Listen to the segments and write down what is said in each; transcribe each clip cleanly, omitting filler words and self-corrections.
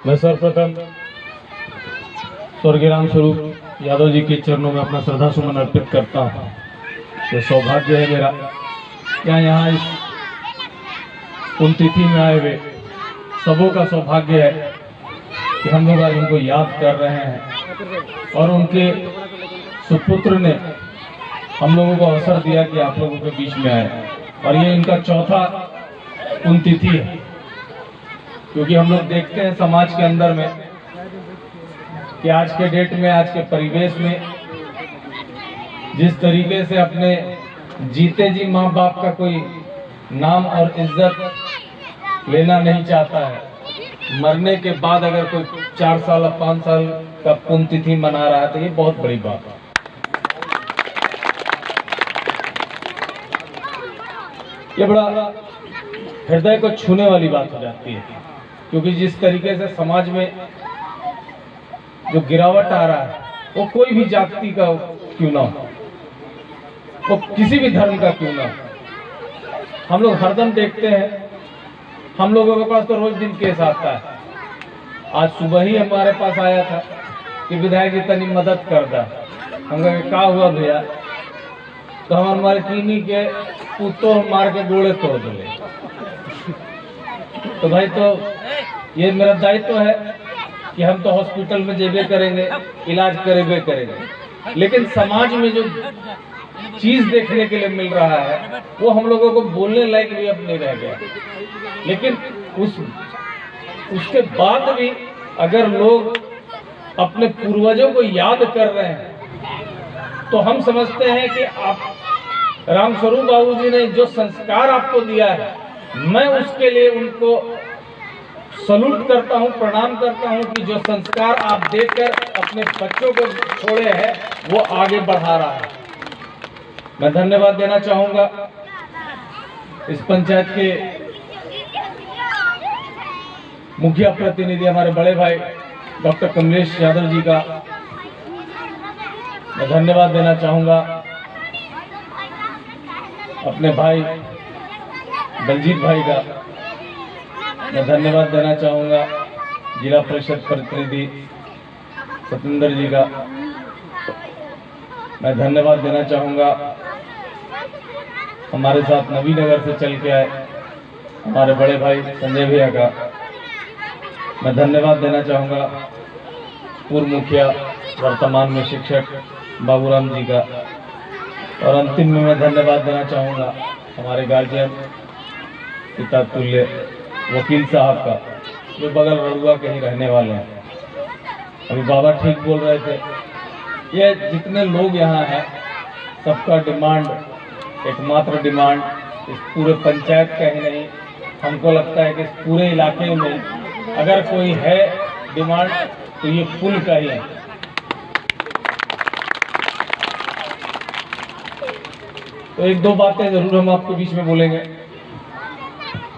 मैं सर्वप्रथम स्वर्गीय राम स्वरूप यादव जी के चरणों में अपना श्रद्धा सुमन अर्पित करता हूँ। ये सौभाग्य है मेरा क्या यहाँ इस पुण्यतिथि में आए हुए सबों का सौभाग्य है कि हम लोग आज उनको याद कर रहे हैं और उनके सुपुत्र ने हम लोगों को अवसर दिया कि आप लोगों के बीच में आए और ये इनका चौथा पुण्यतिथि है। क्योंकि हम लोग देखते हैं समाज के अंदर में कि आज के डेट में, आज के परिवेश में जिस तरीके से अपने जीते जी माँ बाप का कोई नाम और इज्जत लेना नहीं चाहता है, मरने के बाद अगर कोई 4 साल और 5 साल का पुण्यतिथि मना रहा है तो ये बहुत बड़ी बात है। ये बड़ा हृदय को छूने वाली बात हो जाती है, क्योंकि जिस तरीके से समाज में जो गिरावट आ रहा है, वो कोई भी जाति का क्यों ना हो, वो किसी भी धर्म का क्यों ना हो, हम लोग हरदम देखते हैं। हम लोगों के पास तो रोज दिन केस आता है। आज सुबह ही हमारे पास आया था कि विधायक जी तनी मदद कर दा। हम कहे क्या हुआ भैया? तो हम हमारे चीनी के पुतो मार के गोड़े तोड़ दिले। तो भाई, तो ये मेरा दायित्व है कि हम तो हॉस्पिटल में जेबे करेंगे, इलाज करेंगे करेंगे, लेकिन समाज में जो चीज देखने के लिए मिल रहा है वो हम लोगों को बोलने लायक भी अब नहीं रह गया। लेकिन उसके बाद भी अगर लोग अपने पूर्वजों को याद कर रहे हैं तो हम समझते हैं कि आप रामस्वरूप बाबू जी ने जो संस्कार आपको दिया है, मैं उसके लिए उनको सलूट करता हूं, प्रणाम करता हूं कि जो संस्कार आप देकर अपने बच्चों को छोड़े हैं वो आगे बढ़ा रहा है। मैं धन्यवाद देना चाहूंगा इस पंचायत के मुखिया प्रतिनिधि हमारे बड़े भाई डॉक्टर कमलेश यादव जी का। मैं धन्यवाद देना चाहूंगा अपने भाई बलजीत भाई का। मैं धन्यवाद देना चाहूंगा जिला परिषद प्रतिनिधि सतेंद्र जी का। मैं धन्यवाद देना चाहूंगा हमारे साथ नवीनगर से चल के आए हमारे बड़े भाई संजय भैया का। मैं धन्यवाद देना चाहूंगा पूर्व मुखिया वर्तमान में शिक्षक बाबूराम जी का। और अंतिम में मैं धन्यवाद देना चाहूंगा हमारे गार्जियन पिता तुल्य वकील साहब का, जो बगल रड़ुआ के ही रहने वाले हैं। अभी बाबा ठीक बोल रहे थे, ये जितने लोग यहाँ हैं सबका डिमांड, एकमात्र डिमांड इस पूरे पंचायत का ही नहीं, हमको लगता है कि इस पूरे इलाके में अगर कोई है डिमांड तो ये पुल का ही है। तो 1-2 बातें जरूर हम आपके बीच में बोलेंगे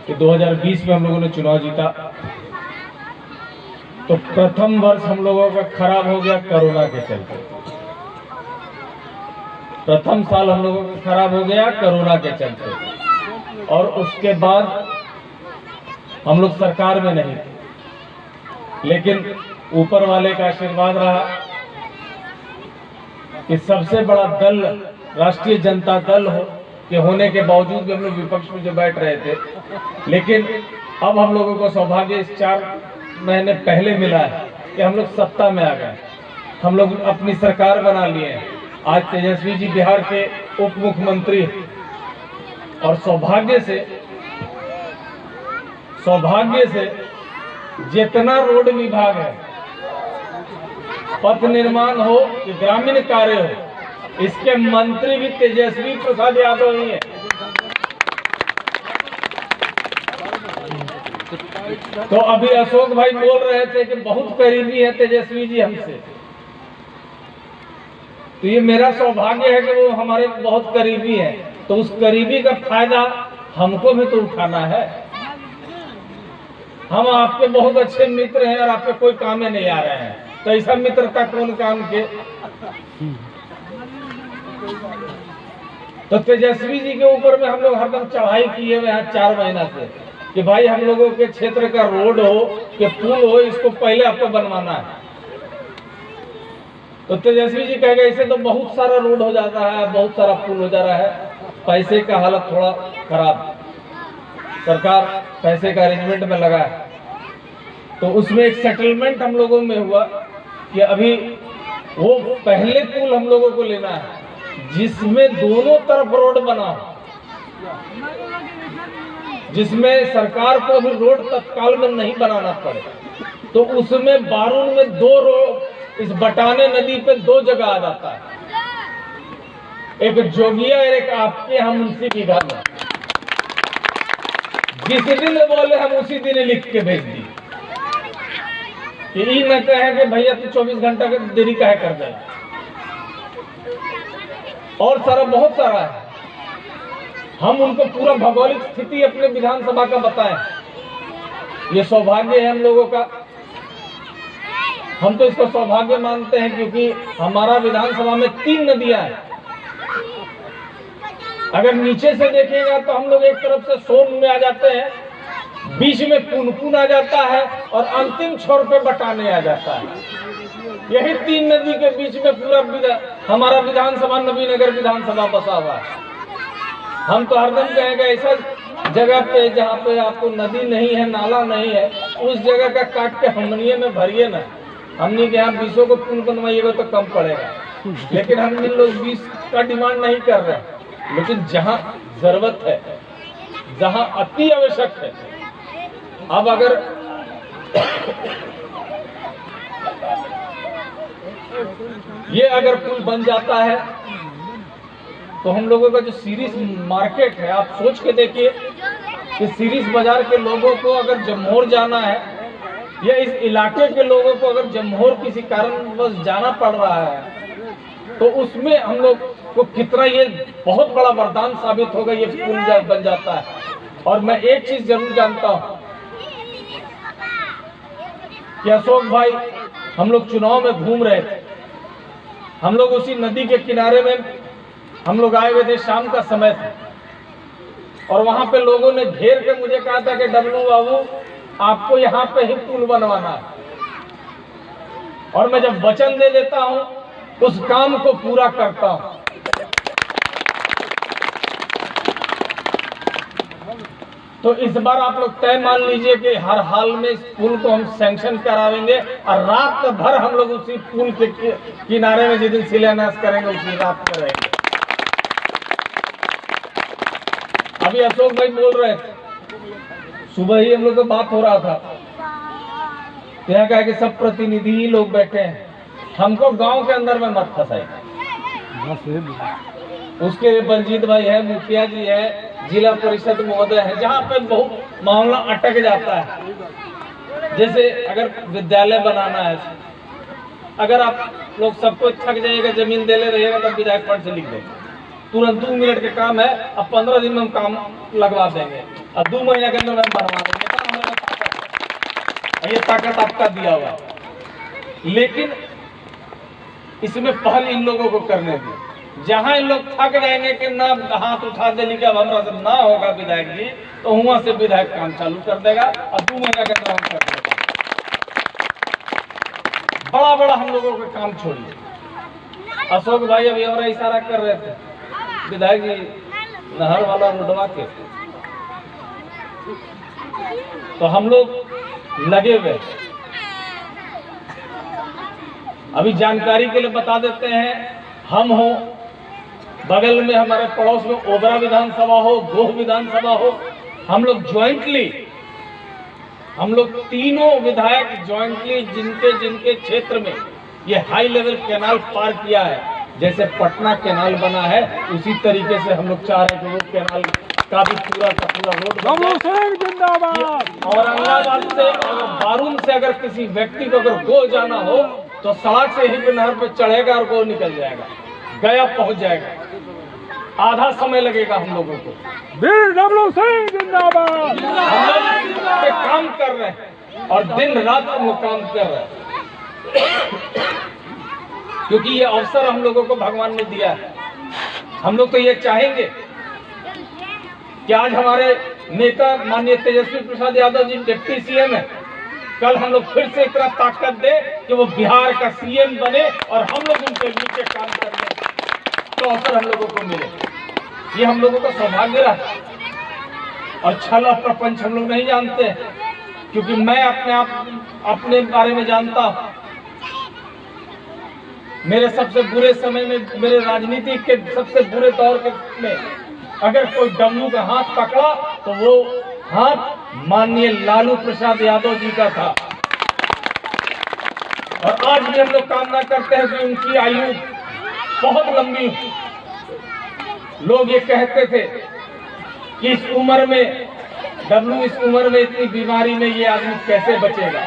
कि 2020 में हम लोगों ने चुनाव जीता तो प्रथम वर्ष हम लोगों का खराब हो गया कोरोना के चलते। प्रथम साल हम लोगों का खराब हो गया कोरोना के चलते, और उसके बाद हम लोग सरकार में नहीं थे, लेकिन ऊपर वाले का आशीर्वाद रहा कि सबसे बड़ा दल राष्ट्रीय जनता दल के होने के बावजूद भी हम लोग विपक्ष में जो बैठ रहे थे, लेकिन अब हम लोगों को सौभाग्य इस 4 महीने पहले मिला है कि हम लोग सत्ता में आ गए, हम लोग अपनी सरकार बना लिए हैं। आज तेजस्वी जी बिहार के उप मुख्यमंत्री, और सौभाग्य से जितना रोड विभाग है, पथ निर्माण हो कि ग्रामीण कार्य हो, इसके मंत्री भी तेजस्वी प्रसाद यादव ही है। तो अभी अशोक भाई बोल रहे थे कि बहुत करीबी है तेजस्वी जी हमसे, तो ये मेरा सौभाग्य है कि वो हमारे बहुत करीबी है। तो उस करीबी का फायदा हमको भी तो उठाना है। हम आपके बहुत अच्छे मित्र हैं और आपके कोई काम में नहीं आ रहे हैं, तो ऐसा मित्रता कौन काम के। तो तेजस्वी जी के ऊपर में हम लोग हरदम चढ़ाई किए हुए हैं 4 महीना से, कि भाई हम लोगों के क्षेत्र का रोड हो कि पुल हो, इसको पहले आपको बनवाना है। तो तेजस्वी जी कह गए इसे तो बहुत सारा रोड हो जाता है, बहुत सारा पुल हो जा रहा है, पैसे का हालत थोड़ा खराब, सरकार पैसे का अरेंजमेंट में लगा है। तो उसमें एक सेटलमेंट हम लोगों में हुआ कि अभी वो पहले पुल हम लोगों को लेना है जिसमें दोनों तरफ रोड बना हो, जिसमें सरकार को भी रोड तत्काल में नहीं बनाना पड़े। तो उसमें बारून में 2 रोड, इस बटाने नदी पे 2 जगह आ जाता है, एक जोगिया और एक आपके हम उसी की घर में। जिस दिन बोले हम उसी दिन लिख के भेज दी कि न कहे कि भैया तू 24 घंटा की देरी काहे कर दे। और सारा बहुत सारा है, हम उनको पूरा भौगोलिक स्थिति अपने विधानसभा का बताएं। ये सौभाग्य है हम लोगों का, हम तो इसको सौभाग्य मानते हैं क्योंकि हमारा विधानसभा में 3 नदियां हैं। अगर नीचे से देखेगा तो हम लोग एक तरफ से सोन में आ जाते हैं, बीच में पुनपुन आ जाता है और अंतिम छोर पे बटाने आ जाता है। यही 3 नदी के बीच में पूरा हमारा विधानसभा नवीनगर विधानसभा बसा हुआ है। हम तो हरदम कहेंगे ऐसा जगह पे जहाँ पे आपको नदी नहीं है, नाला नहीं है, उस जगह का काट के हमनिये में भरिए ना। हमने के यहाँ 20 को पुल बनवाइएगा तो कम पड़ेगा, लेकिन हम लोग 20 का डिमांड नहीं कर रहे। लेकिन जहाँ जरूरत है, जहाँ अति आवश्यक है, अब अगर ये अगर पुल बन जाता है तो हम लोगों का जो सीरीज मार्केट है, आप सोच के देखिए कि सीरीज बाजार के लोगों को अगर जमहोर जाना है या इस इलाके के लोगों को अगर जमहोर किसी कारणवश जाना पड़ रहा है तो उसमें हम लोग को कितना ये बहुत बड़ा वरदान साबित होगा ये पुल बन जाता है। और मैं एक चीज जरूर जानता हूँ कि अशोक भाई, हम लोग चुनाव में घूम रहे थे, हम लोग उसी नदी के किनारे में हम लोग आए हुए थे, शाम का समय था और वहां पे लोगों ने घेर के मुझे कहा था कि डब्लू बाबू आपको यहाँ पे ही पुल बनवाना है। और मैं जब वचन दे देता हूँ उस काम को पूरा करता हूँ। तो इस बार आप लोग तय मान लीजिए कि हर हाल में इस पुल को हम सैंक्शन करावेंगे और रात भर हम लोग उसी पुल के किनारे में जिस दिन शिलान्यास करेंगे उसी रात में रहेंगे। अभी अशोक भाई बोल रहे थे, सुबह ही हम लोग का बात हो रहा था, यहाँ कहा कि सब प्रतिनिधि ही लोग बैठे हैं, हमको गांव के अंदर में मत फंसाइए। उसके बलजीत भाई है, मुखिया जी है, जिला परिषद महोदय है, जहाँ पे बहुत मामला अटक जाता है। जैसे अगर विद्यालय बनाना है, अगर आप लोग सबको थक जाइएगा, जमीन दे ले रहिएगा तब विधायक फंड से लिख देंगे, तुरंत 2 मिनट के काम है, अब 15 दिन में हम काम लगवा देंगे और 2 महीने के अंदर हम बनवा देंगे। ये ताकत आपका दिया हुआ है। लेकिन इसमें पहल इन लोगों को करने दी। जहां इन लोग थक जाएंगे कि ना हाथ उठा देने के अब हमरा से ना होगा विधायक जी, तो वहां से विधायक काम चालू कर देगा और 2 महीने के अंदर हम कर देगा। बड़ा बड़ा हम लोगों का काम छोड़िए। अशोक भाई अभी और इशारा कर रहे थे विधायक जी नहर वाला रोडवा के, तो हम लोग लगे हुए। अभी जानकारी के लिए बता देते हैं, हम हो बगल में हमारे पड़ोस में ओबरा विधानसभा हो, गोह विधानसभा हो, हम लोग ज्वाइंटली, हम लोग तीनों विधायक ज्वाइंटली जिनके जिनके क्षेत्र में ये हाई लेवल कैनाल पार किया है, जैसे पटना कैनाल बना है उसी तरीके से हम लोग चाह रहे हैं कि वो कैनाल का भी पूरा का पूरा रोड जिंदाबाद। औरंगाबाद से अगर बारून से अगर किसी व्यक्ति को अगर गो जाना हो तो सड़क से ही नहर पर चढ़ेगा और गो निकल जाएगा, गया पहुंच जाएगा। आधा समय लगेगा हम लोगों को। जिंदाबाद। हम लोग काम कर रहे हैं और दिन रात हम लोग काम कर रहे हैं क्योंकि ये अवसर हम लोगों को भगवान ने दिया है। हम लोग तो ये चाहेंगे कि आज हमारे नेता माननीय तेजस्वी प्रसाद यादव जी डिप्टी सीएम है, कल हम लोग फिर से इतना ताकत दे कि वो बिहार का सीएम बने और हम लोग उनके नीचे काम करने तो अवसर हम लोगों को मिले। ये हम लोगों का सौभाग्य रहा। और छल और प्रपंच हम लोग नहीं जानते, क्योंकि मैं अपने बारे में जानता हूं। मेरे सबसे बुरे समय में, मेरे राजनीति के सबसे बुरे दौर में अगर कोई डमरू का हाथ पकड़ा तो वो हाथ माननीय लालू प्रसाद यादव जी का था। और आज भी हम लोग कामना करते हैं कि उनकी आयु बहुत लंबी हो। लोग ये कहते थे कि इस उम्र में डब्लू, इस उम्र में इतनी बीमारी में ये आदमी कैसे बचेगा।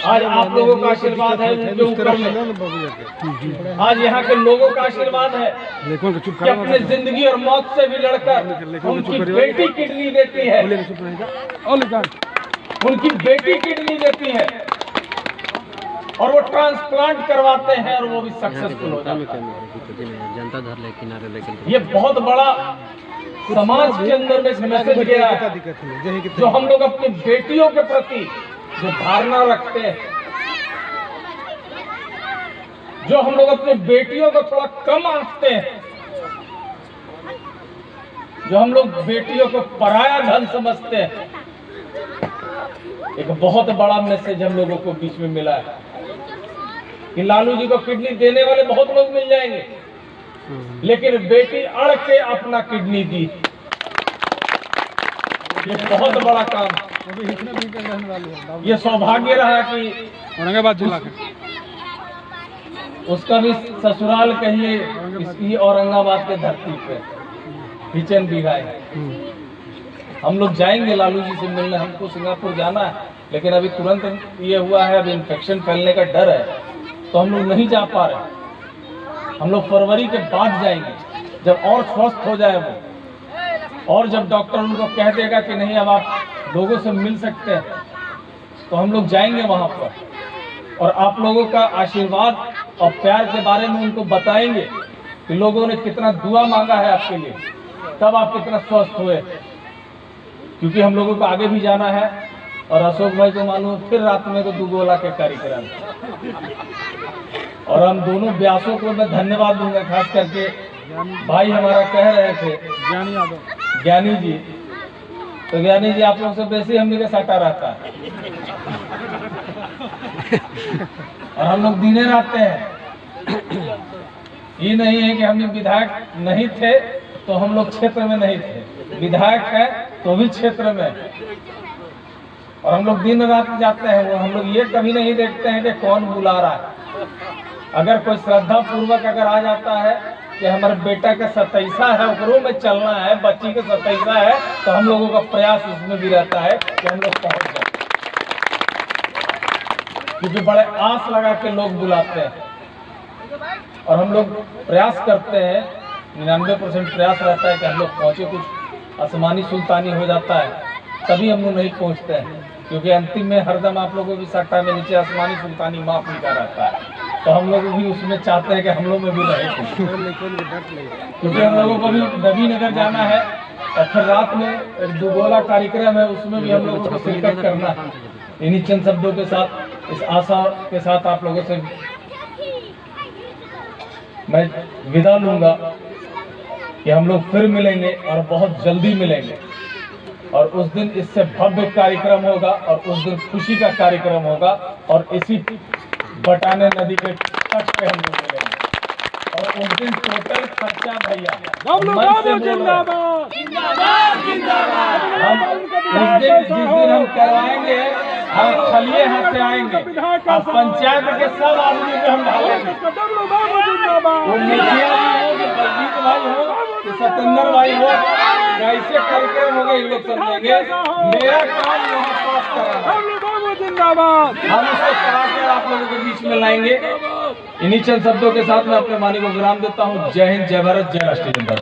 आज आप लोगों का आशीर्वाद है उनके ऊपर में। आज यहाँ के लोगों का आशीर्वाद है कि अपने जिंदगी और मौत से भी लड़कर उनकी बेटी किडनी देती है, उनकी बेटी किडनी देती है और वो ट्रांसप्लांट करवाते हैं और वो भी सक्सेसफुल हो जाता है। ये बहुत बड़ा समाज के अंदर में मैसेज गया है, जो हम लोग अपनी बेटियों के प्रति जो धारणा रखते हैं, जो हम लोग अपनी बेटियों को थोड़ा कम आंकते हैं, जो हम लोग बेटियों को पराया धन समझते हैं, एक बहुत बड़ा मैसेज हम लोगों को बीच में मिला है कि लालू जी को किडनी देने वाले बहुत लोग मिल जाएंगे, लेकिन बेटी अड़ के अपना किडनी दी। ये बहुत बड़ा काम, ये सौभाग्य रहा कि औरंगाबाद जिला उसका भी ससुराल कहिए इसकी औरंगाबाद के धरती पे किचन बिगाए। हम लोग जाएंगे लालू जी से मिलने, हमको सिंगापुर जाना है, लेकिन अभी तुरंत ये हुआ है, अभी इन्फेक्शन फैलने का डर है तो हम लोग नहीं जा पा रहे। हम लोग फरवरी के बाद जाएंगे, जब और स्वस्थ हो जाए वो, और जब डॉक्टर उनको कह देगा कि नहीं अब आप लोगों से मिल सकते हैं, तो हम लोग जाएंगे वहां पर और आप लोगों का आशीर्वाद और प्यार के बारे में उनको बताएंगे कि लोगों ने कितना दुआ मांगा है आपके लिए, तब आप कितना स्वस्थ हुए। क्योंकि हम लोगों को आगे भी जाना है और अशोक भाई को मालूम फिर रात में तो दुगोला के कार्यक्रम, और हम दोनों व्यासों को मैं धन्यवाद दूंगा, खास करके भाई हमारा कह रहे थे ज्ञानी जी, तो ज्ञानी जी आप लोगों से बेसी हम लोग सटा रहता है और हम लोग दिने रहते हैं। ये नहीं है कि हम विधायक नहीं थे तो हम लोग क्षेत्र में नहीं थे, विधायक है तो भी क्षेत्र में, और हम लोग दिन रात जाते हैं। वो हम लोग ये कभी नहीं देखते हैं कि कौन बुला रहा है। अगर कोई श्रद्धा पूर्वक अगर आ जाता है कि हमारे बेटा का 27वां है, ओकरों में चलना है, बच्ची का 27वां है, तो हम लोगों का प्रयास उसमें भी रहता है कि हम लोग पहुंच जाए, क्योंकि बड़े आस लगा के लोग बुलाते हैं और हम लोग प्रयास करते हैं। 99% प्रयास रहता है कि हम लोग पहुंचे, कुछ आसमानी सुल्तानी हो जाता है तभी हम लोग नहीं पहुंचते हैं, क्योंकि अंतिम में हरदम आप लोगों की सट्टा में नीचे आसमानी सुल्तानी माफ नहीं कर रहता है, तो हम लोग भी उसमें चाहते हैं कि हम लोग में भी रहे, क्योंकि हम लोगों को भी नबीनगर जाना है और फिर रात में एक दुगोला कार्यक्रम है, उसमें भी हम लोगों को शिरकत करना है। इन्हीं चंद शब्दों के साथ, इस आशा के साथ आप लोगों से मैं विदा लूंगा कि हम लोग फिर मिलेंगे और बहुत जल्दी मिलेंगे, और उस दिन इससे भव्य कार्यक्रम होगा और उस दिन खुशी का कार्यक्रम होगा, और इसी बटाने नदी के तट पे हम लोग मिलेंगे। और उस दिन टोटल खर्चा भैया हम उस दिन जिस दिन हम करवाएंगे, हम खलिए हाथ से आएंगे और पंचायत के सब आदमी को हम ढालेंगे। वो मुखिया भी हो, बलजीत भाई हो, सतेंद्र भाई हो, कैसे कार्यक्रम होगा ये लोग समझेंगे। मेरा काम वहाँ पास कराना, हम उसको करा कर आप लोगों के बीच में लाएंगे। इन्हीं चंद शब्दों के साथ मैं अपने वाणी को विराम देता हूँ। जय हिंद, जय भारत, जय राष्ट्रीय जनता।